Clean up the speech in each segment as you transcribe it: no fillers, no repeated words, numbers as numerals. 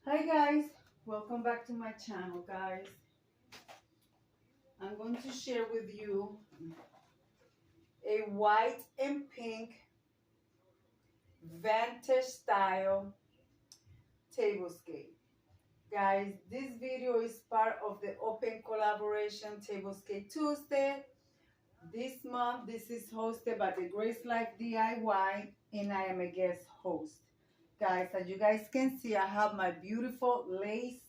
Hi guys, welcome back to my channel guys. I'm going to share with you a white and pink vintage style tablescape. Guys, this video is part of the open collaboration Tablescape Tuesday. This month this is hosted by the Grace Life DIY and I am a guest host. Guys, as you guys can see, I have my beautiful lace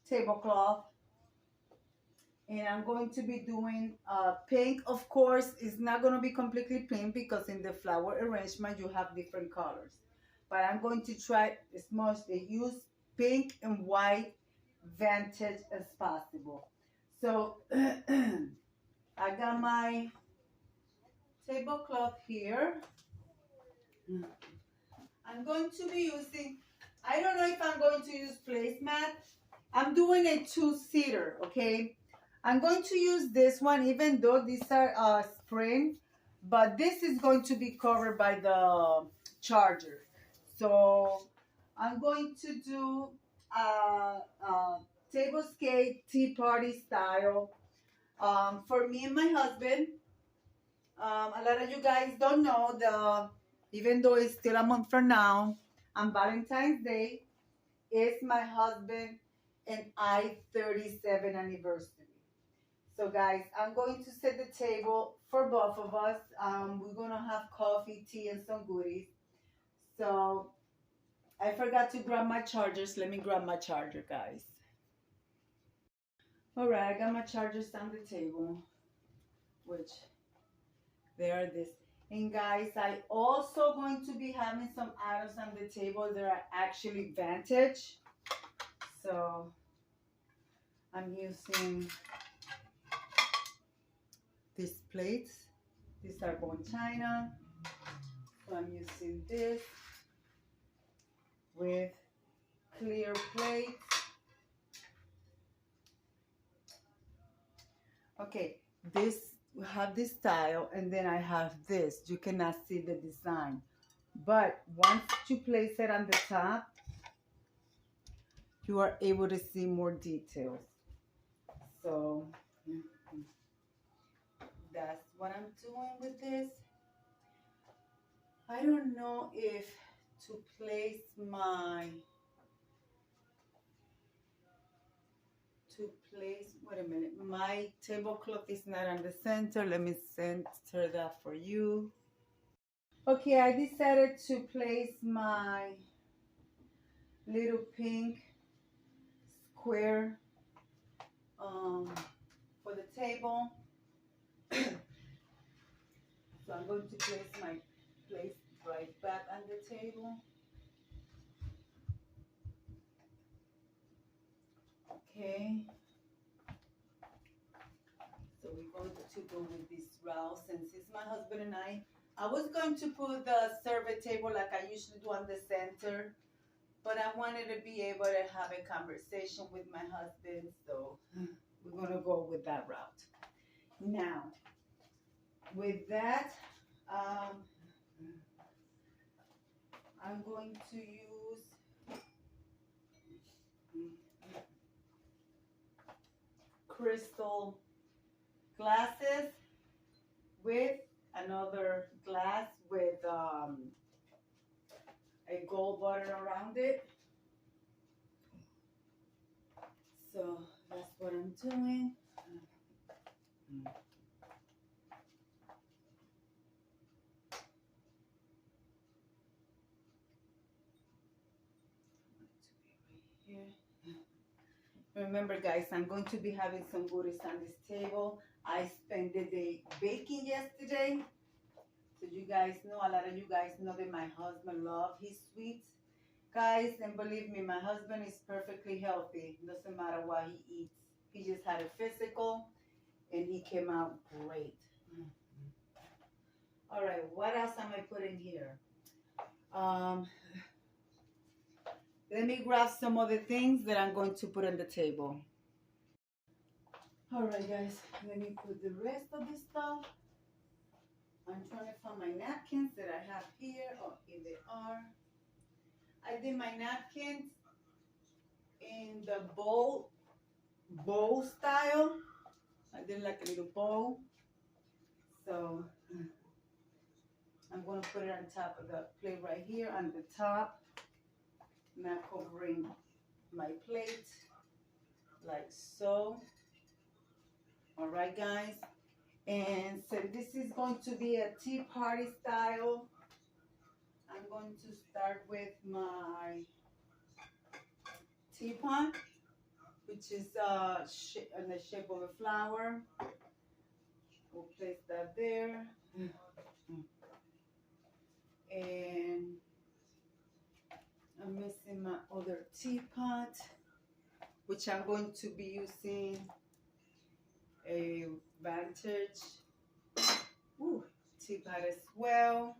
tablecloth, and I'm going to be doing pink. Of course, it's not going to be completely pink because in the flower arrangement you have different colors, but I'm going to try as much to use pink and white vintage as possible. So I got my tablecloth here. I'm going to be using, I don't know if I'm going to use placemat. I'm doing a two-seater, okay? I'm going to use this one, even though these are spring, but this is going to be covered by the charger. So I'm going to do tablescape tea party style for me and my husband. A lot of you guys don't know, even though it's still a month from now, on Valentine's Day, is my husband and I 37th anniversary. So guys, I'm going to set the table for both of us. We're going to have coffee, tea, and some goodies. So I forgot to grab my chargers. Let me grab my charger, guys. All right, I got my chargers on the table, which they are this. And guys, I also going to be having some items on the table that are actually vintage. So I'm using these plates. These are bone china. So I'm using this with clear plates. Okay, this we have this style, and then I have this. You cannot see the design, but once you place it on the top, you are able to see more details. So that's what I'm doing with this. I don't know if to place wait a minute, my tablecloth is not on the center. Let me center that for you. Okay, I decided to place my little pink square for the table. So I'm going to place my plate right back on the table. Okay. So we're going to go with this route since it's my husband and I. I was going to put the server table like I usually do on the center, but I wanted to be able to have a conversation with my husband, so we're going to go with that route. Now, with that, I'm going to use crystal glasses with another glass with a gold border around it. So that's what I'm doing. Remember guys, I'm going to be having some goodies on this table. I spent the day baking yesterday. So you guys know, a lot of you guys know that my husband loves his sweets. Guys, and believe me, my husband is perfectly healthy. Doesn't matter what he eats. He just had a physical and he came out great. All right, what else am I putting here? Let me grab some other things that I'm going to put on the table. All right, guys, let me put the rest of this stuff. I'm trying to find my napkins that I have here. Oh, here they are. I did my napkins in the bowl style. I did like a little bowl. So I'm going to put it on top of the plate right here on the top. Now covering my plate like so. All right, guys. And so this is going to be a tea party style. I'm going to start with my teapot, which is in the shape of a flower. We'll place that there. And I'm missing my other teapot, which I'm going to be using a Vantage teapot as well.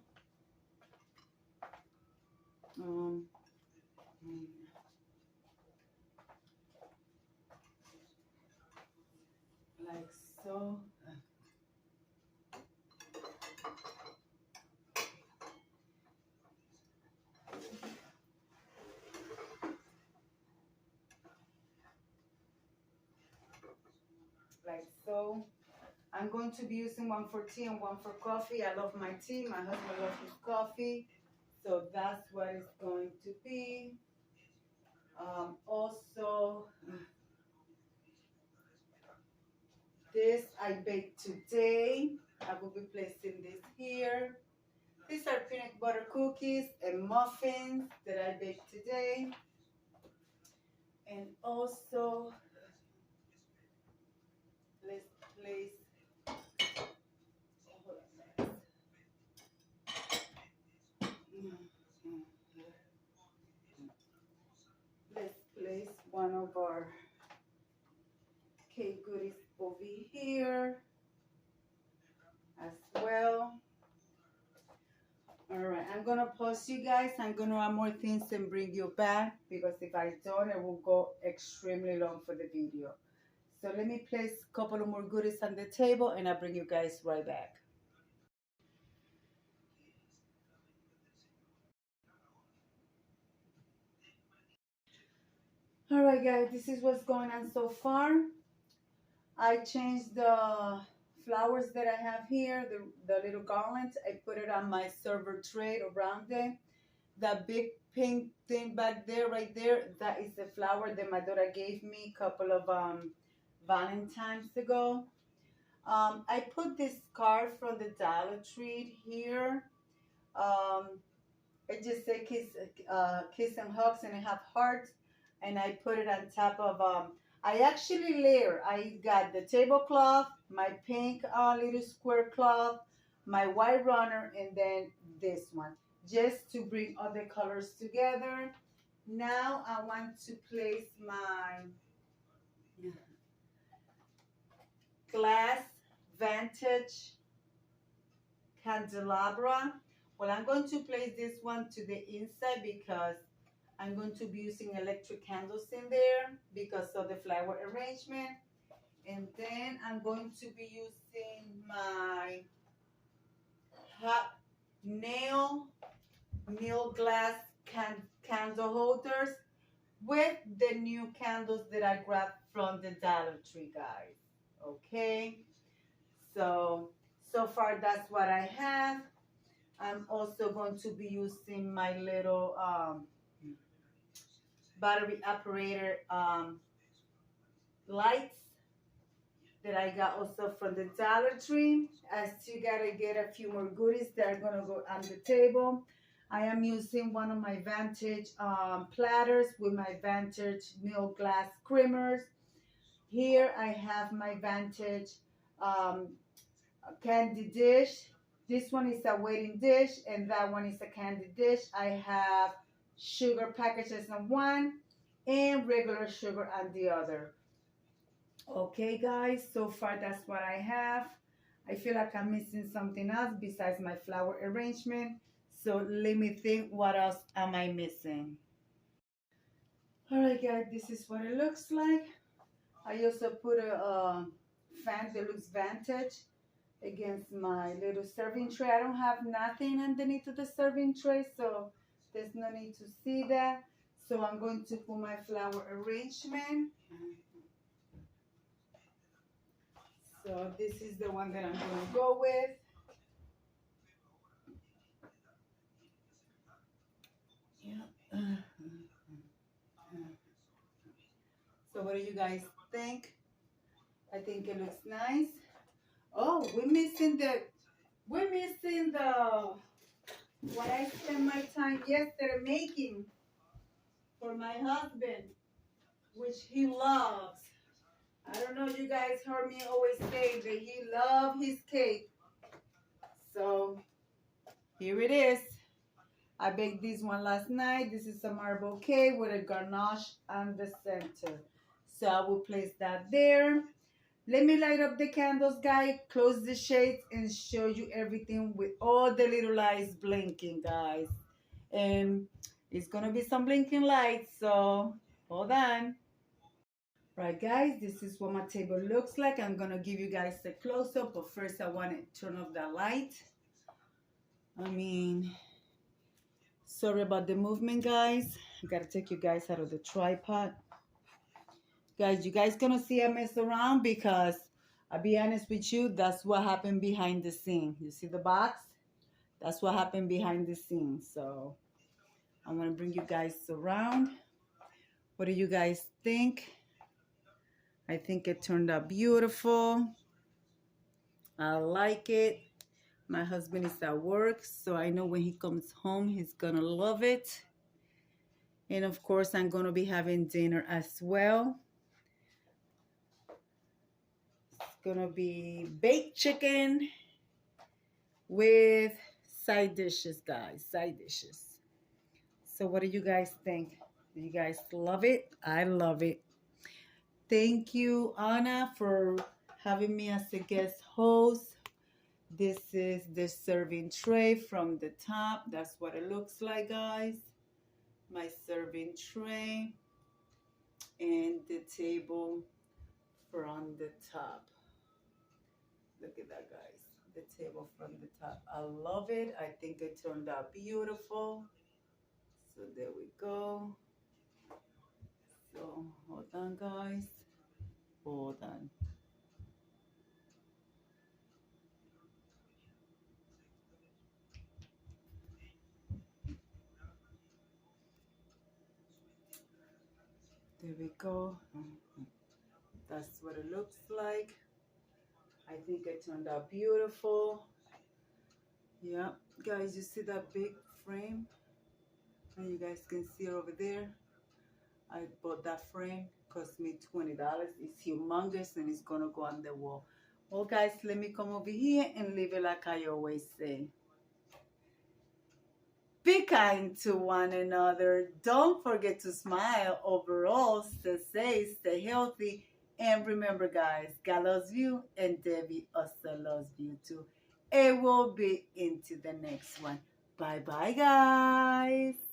Like so. Like so. I'm going to be using one for tea and one for coffee. I love my tea. My husband loves his coffee. So that's what it's going to be. Also, this I baked today. I will be placing this here. These are peanut butter cookies and muffins that I baked today. And also, let's place one of our cake goodies over here as well. All right, I'm gonna pause you guys. I'm gonna add more things and bring you back, because if I don't, it will go extremely long for the video. So let me place a couple of more goodies on the table and I'll bring you guys right back. All right, guys, this is what's going on so far. I changed the flowers that I have here, the little garlands. I put it on my server tray around it. That big pink thing back there, right there, that is the flower that my daughter gave me a couple of Valentine's ago. I put this card from the Dollar Tree here. It just says kiss and hugs, and I have hearts, and I put it on top of I actually layer. I got the tablecloth, my pink little square cloth, my white runner, and then this one, just to bring other colors together. Now I want to place my glass Vantage candelabra. Well, I'm going to place this one to the inside because I'm going to be using electric candles in there because of the flower arrangement. And then I'm going to be using my hot nail glass candle holders with the new candles that I grabbed from the Dollar Tree, guys. Okay, so far that's what I have. I'm also going to be using my little battery operator lights that I got also from the Dollar Tree. I still gotta get a few more goodies that are gonna go on the table. I am using one of my Vantage platters with my Vantage milk glass creamers. Here I have my Vantage candy dish. This one is a waiting dish and that one is a candy dish. I have sugar packages on one and regular sugar on the other. Okay, guys, so far that's what I have. I feel like I'm missing something else besides my flower arrangement. So let me think, what else am I missing? All right, guys, this is what it looks like. I also put a fan that looks Vantage against my little serving tray. I don't have nothing underneath of the serving tray, so There's no need to see that. So I'm going to put my flower arrangement. So this is the one that I'm going to go with. Yeah. So what do you guys think? I think it looks nice. Oh, we're missing the what I spent my time yesterday making for my husband, which he loves. I don't know, you guys heard me always say that he loves his cake. So here it is. I baked this one last night. This is a marble cake with a ganache on the center. So I will place that there. Let me light up the candles, guys. Close the shades and show you everything with all the little lights blinking, guys. And it's going to be some blinking lights, so hold on. Right, guys, this is what my table looks like. I'm going to give you guys a close-up, but first I want to turn off that light. Sorry about the movement, guys. I got to take you guys out of the tripod. Guys, you guys going to see I mess around because I'll be honest with you, that's what happened behind the scene. You see the box? That's what happened behind the scenes. So I'm going to bring you guys around. What do you guys think? I think it turned out beautiful. I like it. My husband is at work, so I know when he comes home, he's going to love it. And of course, I'm going to be having dinner as well. It's going to be baked chicken with side dishes, guys. Side dishes. So what do you guys think? Do you guys love it? I love it. Thank you, Anna, for having me as a guest host. This is the serving tray from the top. That's what it looks like, guys. My serving tray and the table from the top. Look at that, guys. The table from the top. I love it. I think it turned out beautiful. So there we go. So hold on, guys. Hold on. There we go. That's what it looks like. I think it turned out beautiful. Yeah, guys, you see that big frame? And you guys can see it over there. I bought that frame. Cost me $20. It's humongous and it's gonna go on the wall. Well, guys, let me come over here and leave it like I always say. Be kind to one another. Don't forget to smile. Overall, stay safe, stay healthy. And remember, guys, God loves you and Debbie also loves you too. And we'll be into the next one. Bye-bye, guys.